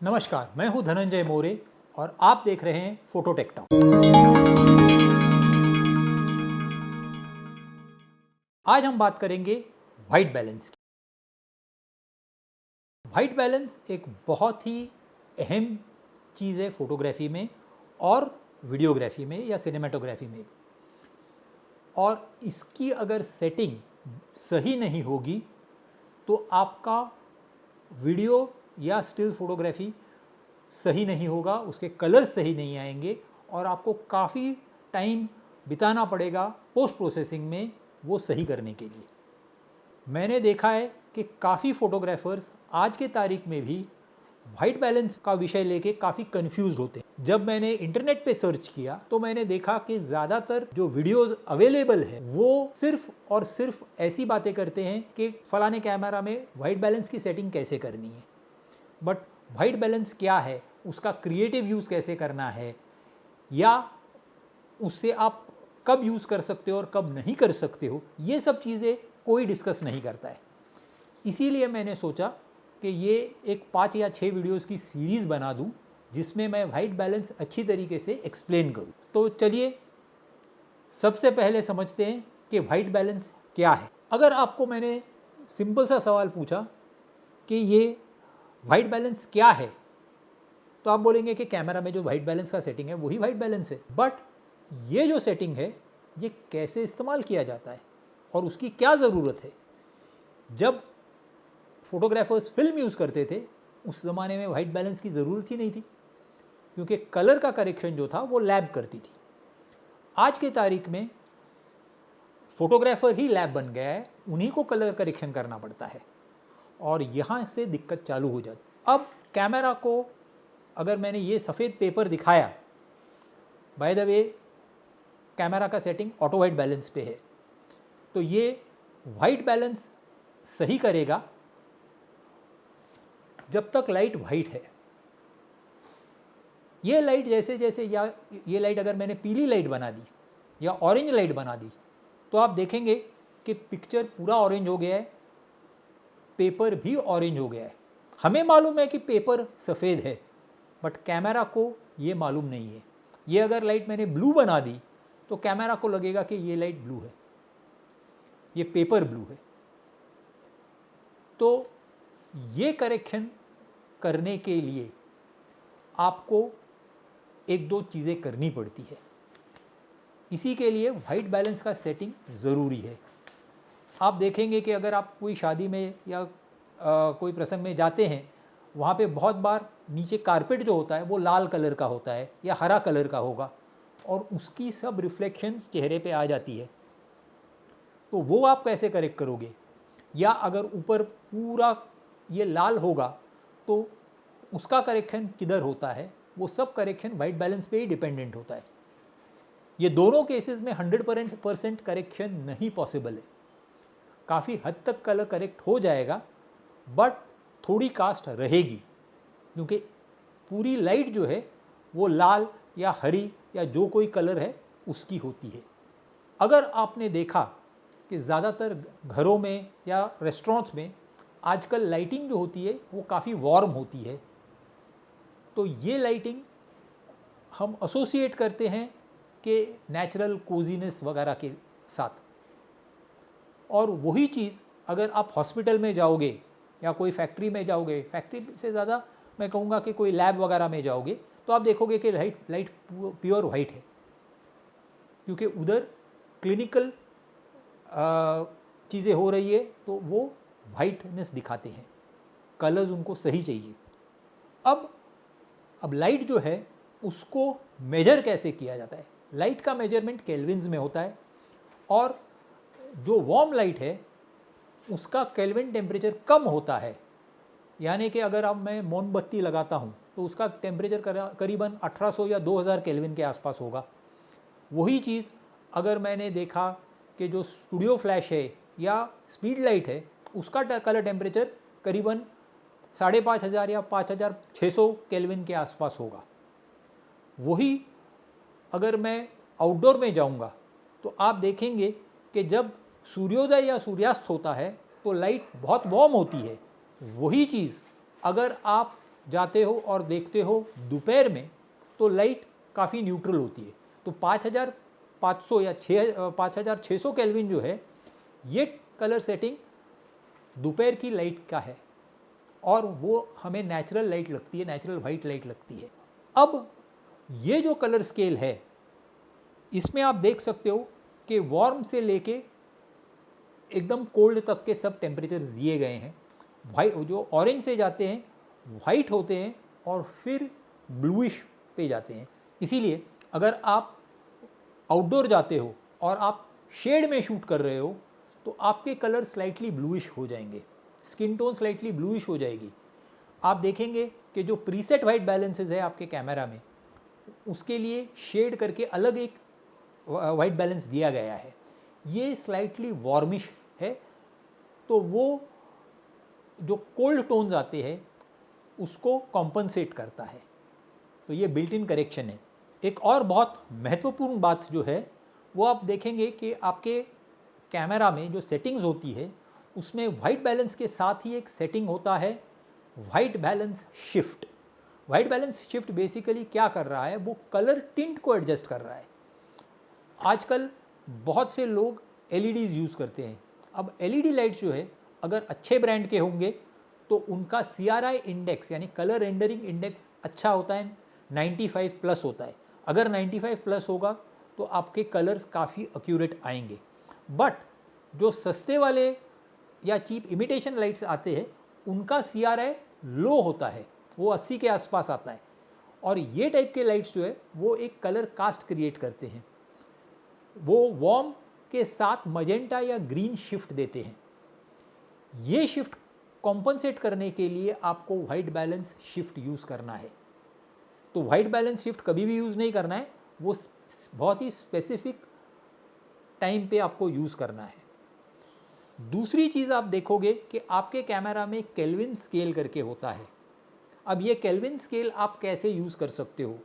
नमस्कार, मैं हूं धनंजय मोरे और आप देख रहे हैं फोटोटेक टॉक। आज हम बात करेंगे वाइट बैलेंस की। वाइट बैलेंस एक बहुत ही अहम चीज़ है फोटोग्राफी में और वीडियोग्राफी में या सिनेमेटोग्राफी में। और इसकी अगर सेटिंग सही नहीं होगी तो आपका वीडियो या स्टिल फोटोग्राफी सही नहीं होगा, उसके कलर्स सही नहीं आएंगे और आपको काफ़ी टाइम बिताना पड़ेगा पोस्ट प्रोसेसिंग में वो सही करने के लिए। मैंने देखा है कि काफ़ी फोटोग्राफर्स आज के तारीख में भी वाइट बैलेंस का विषय लेके काफ़ी कंफ्यूज होते हैं। जब मैंने इंटरनेट पे सर्च किया तो मैंने देखा कि ज़्यादातर जो वीडियोस अवेलेबल है वो सिर्फ और सिर्फ ऐसी बातें करते हैं कि फलाने कैमरा में वाइट बैलेंस की सेटिंग कैसे करनी है। बट वाइट बैलेंस क्या है, उसका क्रिएटिव यूज़ कैसे करना है, या उससे आप कब यूज़ कर सकते हो और कब नहीं कर सकते हो, ये सब चीज़ें कोई डिस्कस नहीं करता है। इसीलिए मैंने सोचा कि ये एक 5 या 6 वीडियोस की सीरीज़ बना दूं जिसमें मैं वाइट बैलेंस अच्छी तरीके से एक्सप्लेन करूं। तो चलिए सबसे पहले समझते हैं कि वाइट बैलेंस क्या है। अगर आपको मैंने सिंपल सा सवाल पूछा कि ये वाइट बैलेंस क्या है, तो आप बोलेंगे कि कैमरा में जो वाइट बैलेंस का सेटिंग है वही वाइट बैलेंस है। बट ये जो सेटिंग है ये कैसे इस्तेमाल किया जाता है और उसकी क्या ज़रूरत है। जब फोटोग्राफर्स फिल्म यूज़ करते थे उस ज़माने में वाइट बैलेंस की ज़रूरत ही नहीं थी, क्योंकि कलर का करेक्शन जो था वो लैब करती थी। आज के तारीख में फोटोग्राफर ही लैब बन गया है, उन्हीं को कलर करेक्शन करना पड़ता है और यहाँ से दिक्कत चालू हो जाती। अब कैमरा को अगर मैंने ये सफ़ेद पेपर दिखाया, बाय द वे कैमरा का सेटिंग ऑटो वाइट बैलेंस पे है, तो ये वाइट बैलेंस सही करेगा जब तक लाइट वाइट है। ये लाइट जैसे जैसे, या ये लाइट अगर मैंने पीली लाइट बना दी या ऑरेंज लाइट बना दी तो आप देखेंगे कि पिक्चर पूरा ऑरेंज हो गया है, पेपर भी ऑरेंज हो गया है। हमें मालूम है कि पेपर सफ़ेद है बट कैमरा को ये मालूम नहीं है। ये अगर लाइट मैंने ब्लू बना दी तो कैमरा को लगेगा कि ये लाइट ब्लू है, ये पेपर ब्लू है। तो ये करेक्शन करने के लिए आपको एक दो चीज़ें करनी पड़ती है। इसी के लिए वाइट बैलेंस का सेटिंग ज़रूरी है। आप देखेंगे कि अगर आप कोई शादी में या कोई प्रसंग में जाते हैं, वहाँ पे बहुत बार नीचे कारपेट जो होता है वो लाल कलर का होता है या हरा कलर का होगा और उसकी सब रिफ्लेक्शंस चेहरे पे आ जाती है। तो वो आप कैसे करेक्ट करोगे? या अगर ऊपर पूरा ये लाल होगा तो उसका करेक्शन किधर होता है? वो सब करेक्शन वाइट बैलेंस पे ही डिपेंडेंट होता है। ये दोनों केसेस में 100% करेक्शन नहीं पॉसिबल है। काफ़ी हद तक कलर करेक्ट हो जाएगा बट थोड़ी कास्ट रहेगी, क्योंकि पूरी लाइट जो है वो लाल या हरी या जो कोई कलर है उसकी होती है। अगर आपने देखा कि ज़्यादातर घरों में या रेस्टोरेंट्स में आजकल लाइटिंग जो होती है वो काफ़ी वार्म होती है, तो ये लाइटिंग हम एसोसिएट करते हैं कि नेचुरल कोजीनेस वगैरह के साथ। और वही चीज़ अगर आप हॉस्पिटल में जाओगे या कोई फैक्ट्री में जाओगे, फैक्ट्री से ज़्यादा मैं कहूँगा कि कोई लैब वगैरह में जाओगे, तो आप देखोगे कि लाइट प्योर वाइट है, क्योंकि उधर क्लिनिकल चीज़ें हो रही है तो वो वाइटनेस दिखाते हैं, कलर्स उनको सही चाहिए। अब लाइट जो है उसको मेजर कैसे किया जाता है? लाइट का मेजरमेंट केल्विन्स में होता है और जो वार्म लाइट है उसका केल्विन टेम्परेचर कम होता है। यानी कि अगर अब मैं मोमबत्ती लगाता हूँ तो उसका टेम्परेचर करीबन 1800 या 2000 केल्विन के आसपास होगा। वही चीज़ अगर मैंने देखा कि जो स्टूडियो फ्लैश है या स्पीड लाइट है उसका कलर टेम्परेचर करीबन 5500 या 5600 केल्विन के आसपास होगा। वही अगर मैं आउटडोर में जाऊंगा तो आप देखेंगे कि जब सूर्योदय या सूर्यास्त होता है तो लाइट बहुत वार्म होती है। वही चीज़ अगर आप जाते हो और देखते हो दोपहर में तो लाइट काफ़ी न्यूट्रल होती है। तो 5500 या 5600 केल्विन जो है, ये कलर सेटिंग दोपहर की लाइट का है और वो हमें नेचुरल लाइट लगती है, नेचुरल वाइट लाइट लगती है। अब ये जो कलर स्केल है, इसमें आप देख सकते हो कि वार्म से लेके एकदम कोल्ड तक के सब टेम्परेचर्स दिए गए हैं। वाइट जो ऑरेंज से जाते हैं वाइट होते हैं और फिर ब्लूइश पे जाते हैं। इसीलिए अगर आप आउटडोर जाते हो और आप शेड में शूट कर रहे हो तो आपके कलर स्लाइटली ब्लूइश हो जाएंगे, स्किन टोन स्लाइटली ब्लूइश हो जाएगी। आप देखेंगे कि जो प्रीसेट वाइट बैलेंसेस है आपके कैमरा में, उसके लिए शेड करके अलग एक वाइट बैलेंस दिया गया है। ये स्लाइटली वार्मिश है, तो वो जो कोल्ड टोन्स आते हैं उसको कॉम्पनसेट करता है। तो ये बिल्ट इन करेक्शन है। एक और बहुत महत्वपूर्ण बात जो है वो आप देखेंगे कि आपके कैमरा में जो सेटिंग्स होती है उसमें वाइट बैलेंस के साथ ही एक सेटिंग होता है white balance shift. White balance shift basically क्या कर रहा है, वो कलर टिंट को एडजस्ट कर रहा है। आजकल बहुत से लोग LEDs यूज़ करते हैं। अब LED लाइट्स जो है अगर अच्छे ब्रांड के होंगे तो उनका CRI इंडेक्स यानी कलर रेंडरिंग इंडेक्स अच्छा होता है, 95 प्लस होता है। अगर 95 प्लस होगा तो आपके कलर्स काफ़ी एक्यूरेट आएंगे। बट जो सस्ते वाले या चीप इमिटेशन लाइट्स आते हैं उनका CRI लो होता है, वो 80 के आसपास आता है। और ये टाइप के लाइट्स जो है वो एक कलर कास्ट क्रिएट करते हैं, वो वार्म के साथ मजेंटा या ग्रीन शिफ्ट देते हैं। ये शिफ्ट कॉम्पनसेट करने के लिए आपको वाइट बैलेंस शिफ्ट यूज़ करना है। तो वाइट बैलेंस शिफ्ट कभी भी यूज़ नहीं करना है, वो बहुत ही स्पेसिफिक टाइम पे आपको यूज़ करना है। दूसरी चीज़ आप देखोगे कि आपके कैमरा में केल्विन स्केल करके होता है। अब ये केल्विन स्केल आप कैसे यूज़ कर सकते हो?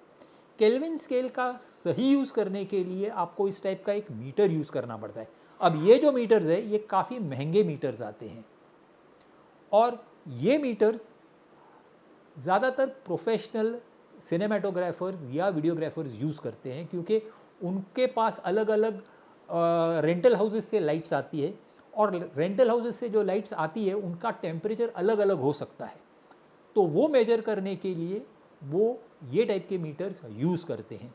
केल्विन स्केल का सही यूज़ करने के लिए आपको इस टाइप का एक मीटर यूज़ करना पड़ता है। अब ये जो मीटर्स है ये काफ़ी महंगे मीटर्स आते हैं और ये मीटर्स ज़्यादातर प्रोफेशनल सिनेमेटोग्राफर्स या वीडियोग्राफर्स यूज़ करते हैं, क्योंकि उनके पास अलग अलग रेंटल हाउसेस से लाइट्स आती है और रेंटल हाउसेस से जो लाइट्स आती है उनका टेम्परेचर अलग अलग हो सकता है। तो वो मेजर करने के लिए वो ये टाइप के मीटर्स यूज़ करते हैं।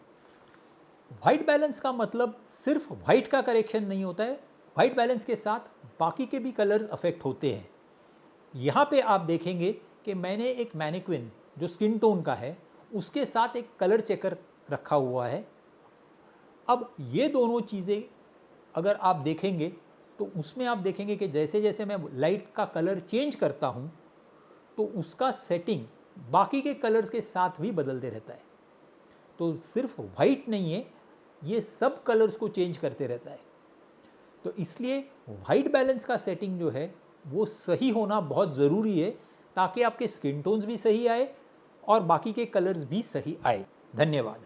वाइट बैलेंस का मतलब सिर्फ वाइट का करेक्शन नहीं होता है, वाइट बैलेंस के साथ बाकी के भी कलर्स अफेक्ट होते हैं। यहाँ पे आप देखेंगे कि मैंने एक मैनिक्विन जो स्किन टोन का है उसके साथ एक कलर चेकर रखा हुआ है। अब ये दोनों चीज़ें अगर आप देखेंगे तो उसमें आप देखेंगे कि जैसे जैसे मैं लाइट का कलर चेंज करता हूँ तो उसका सेटिंग बाकी के कलर्स के साथ भी बदलते रहता है। तो सिर्फ वाइट नहीं है, ये सब कलर्स को चेंज करते रहता है। तो इसलिए वाइट बैलेंस का सेटिंग जो है वो सही होना बहुत ज़रूरी है, ताकि आपके स्किन टोन्स भी सही आए और बाकी के कलर्स भी सही आए। धन्यवाद।